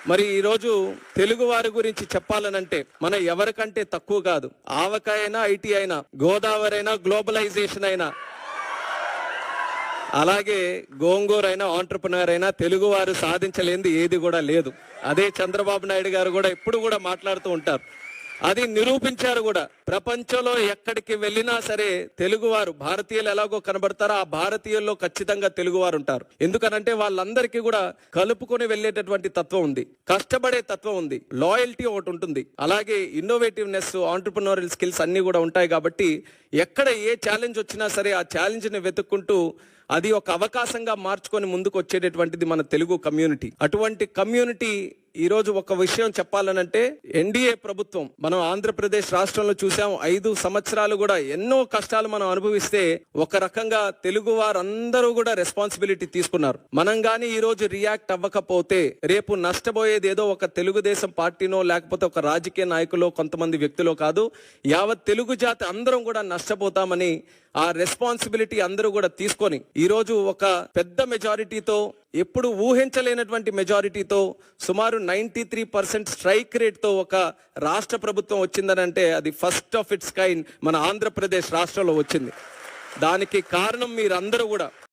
మరి ఈరోజు తెలుగు వారి గురించి చెప్పాలనంటే మన ఎవరికంటే తక్కువ కాదు. ఆవకాయ అయినా, ఐటీ అయినా, గోదావరి అయినా, గ్లోబలైజేషన్ అయినా, అలాగే గోంగూర అయినా, ఆంటర్ప్రినర్ అయినా తెలుగు వారు సాధించలేనిది ఏది కూడా లేదు. అదే చంద్రబాబు నాయుడు గారు కూడా ఎప్పుడు కూడా మాట్లాడుతూ ఉంటారు. అది నిరూపించారు కూడా. ప్రపంచంలో ఎక్కడికి వెళ్ళినా సరే తెలుగువారు, భారతీయులు ఎలాగో కనబడతారో ఆ భారతీయుల్లో ఖచ్చితంగా తెలుగువారు ఉంటారు. ఎందుకనంటే వాళ్ళందరికీ కూడా కలుపుకొని వెళ్ళేటటువంటి తత్వం ఉంది, కష్టపడే తత్వం ఉంది, లాయల్టీ ఒకటి ఉంటుంది, అలాగే ఇన్నోవేటివ్నెస్, ఆంటర్ప్రినోరియల్ స్కిల్స్ అన్ని కూడా ఉంటాయి. కాబట్టి ఎక్కడ ఏ ఛాలెంజ్ వచ్చినా సరే ఆ ఛాలెంజ్ని వెతుక్కుంటూ అది ఒక అవకాశంగా మార్చుకొని ముందుకు వచ్చేటటువంటిది మన తెలుగు కమ్యూనిటీ. అటువంటి కమ్యూనిటీ ఈరోజు ఒక విషయం చెప్పాలనంటే, ఎన్డీఏ ప్రభుత్వం మనం ఆంధ్రప్రదేశ్ రాష్ట్రంలో చూసాం. 5 సంవత్సరాలు కూడా ఎన్నో కష్టాలు మనం అనుభవిస్తే ఒక రకంగా తెలుగు వారందరూ కూడా రెస్పాన్సిబిలిటీ తీసుకున్నారు. మనం గాని ఈ రోజు రియాక్ట్ అవ్వకపోతే రేపు నష్టపోయేది ఏదో ఒక తెలుగుదేశం పార్టీనో లేకపోతే ఒక రాజకీయ నాయకులో కొంతమంది వ్యక్తులో కాదు, యావత్ తెలుగు జాతి అందరం కూడా నష్టపోతామని ఆ రెస్పాన్సిబిలిటీ అందరూ కూడా తీసుకొని ఈరోజు ఒక పెద్ద మెజారిటీతో, ఎప్పుడు ఊహించలేనటువంటి మెజారిటీతో, సుమారు 93% స్ట్రైక్ రేట్తో ఒక రాష్ట్ర ప్రభుత్వం వచ్చిందనంటే అది ఫస్ట్ ఆఫ్ ఇట్స్ కైండ్ మన ఆంధ్రప్రదేశ్ రాష్ట్రంలో వచ్చింది. దానికి కారణం మీరందరూ కూడా.